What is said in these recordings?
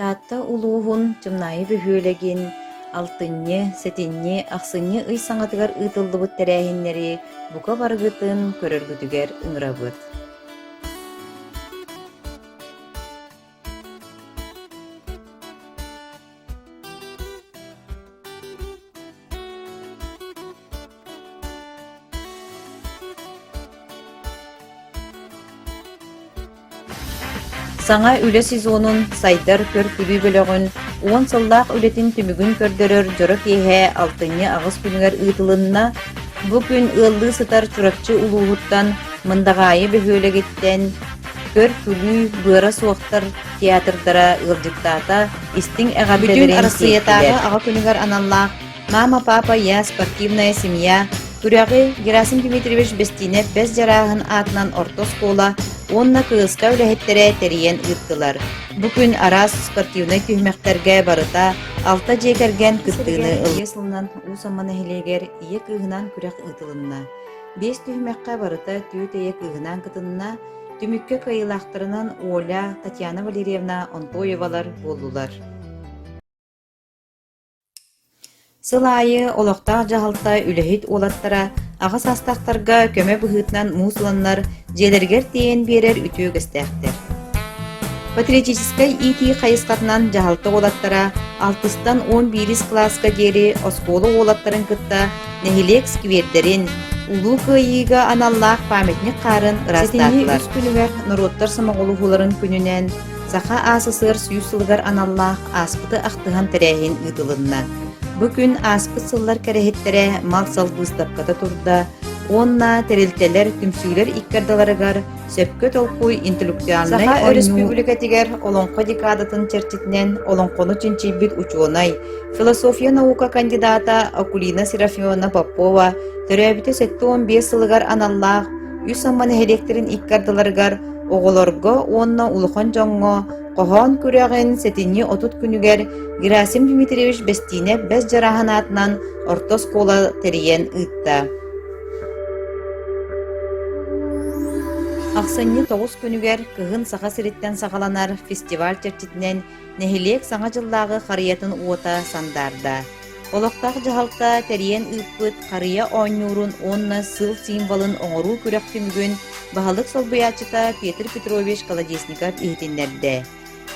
Tahta uluğun cımnayı bühülegin, altınñы, сетинñи, ахсынñы ый саҥатыгар ыытыллыбыт тэрээһиннэри бука барыгытын көрөргүтүгэр ыҥырабыт. Саҥа үлэ сезонун сайдар көр күлүү бөлөгүн, уон сыллаах үлэтин түмүгүн көрдөрөр дьоро киэһэ алтынñы аҕыс күнүгэр ыытылынна бу күн ыаллыы сытар чуракчы улууһуттан мындаҕаайы бөһүөлэгиттэн көр күлүү быара суохтар театрдара ыалдьыктаата истиҥ эҕабитэлэрин Бүтүн арасыйатааҕы сиэттилэр. аҕа күнүгэр аналлаах «Мама, папа, я спортивная семья» күрээҕи Герасим Дмитриевич Бестинев бэс жарааһын аатынан орто скуола уонна кыыска үлэһэттерэ тэриэн ыыттылар. Бу күн араас спортивный түһмэхтэргэ барыта алта дьиэкэргэн кыттыыны ылла сылынан уусаммана хилиэгэр ие кыыһынан күрэх ыытылынна. Биэс түһмэххэ барыта түүт ие кыыһынан кытынна түмүккэ кайылаахтарынан Оля, Татьяна Валерьевна Онтоевалар буоллулар. Сылайы олохтаах жаһалта үлэһит уолаттара аҕас астахтарга көмө быһыытынан муусуланнар дьиэлэригэр тиэн биэрэр үтүү гэстээхтэр. Патриотической ити хайыскатынан жаһалта уолаттара 6-тан 11 класска диэри оскуола уолаттарын кытта нэһилиэк сквердерин улуу кыайыыга аналлаах памятник хаарын ырастаатылар. Сетинни үс күнүгэр норуоттар самоголуһуларын күнүнэн саха аасысыар сүүс сылыгар аналлаах ааспыты ахтыһан тэрээһин ыытылынна. Бу күн ааспыт сыллар кэрэһиттерэ мал сал быыстапката турда, онна терилтелер түмсүүлэр иккардаларыгар сөпкө толкуй интеллектуальный Саха республикатигер олонко декадатын чертитинен олонкону чинчибит учуонай, философия наука кандидата Акулина Серафимовна Попова төрөбүтө 7-15 сылыгар аналлаах үс амман электрин иккардаларыгар оголорго онна улухон жоңго коһоон күрээҕин сетинни отут күнүгэр Герасим Дмитриевич Бестинев бэс жарааһынаатынан орто скуола тэриэн ыытта. Ахсынньы 9 күнүгэр кыһын саха сириттен саҕаланар фестиваль чертитинен нэһилиэк саҥа дьыллааҕы харыйатын уота сандарда. Олохтаах жаһалта тэриэн ыыппыт харыя ооннуурун онна сыл символын оҥоруу күрэх түмүгүн баһалык солбуяачыта Петр Петрович Колодесников иһитиннэрдэ.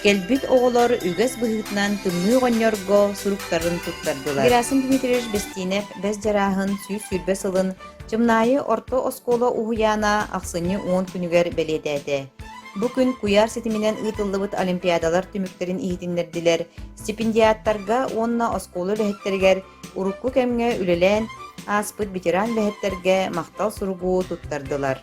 Келбит оҕолор үгэс быһыытынан тымныы оҕонньорго суруктарын туттардылар. Герасим Дмитриевич Бестинев бэс жарааһын сүүс сүрбэ сылын чымнаайы орто оскуола уһуяана ахсынньы 10 күнүгэр белиэтээте. Бу күн куяр сетиминен ыытыллыбыт олимпиадалар түмүктерин иһитиннэрдилэр. Стипендиаттарга онна оскуола үлэһэттеригэр урукку кэмҥэ үлэлээн ааспыт ветеран үлэһэттергэ мактал суругуу туттардылар.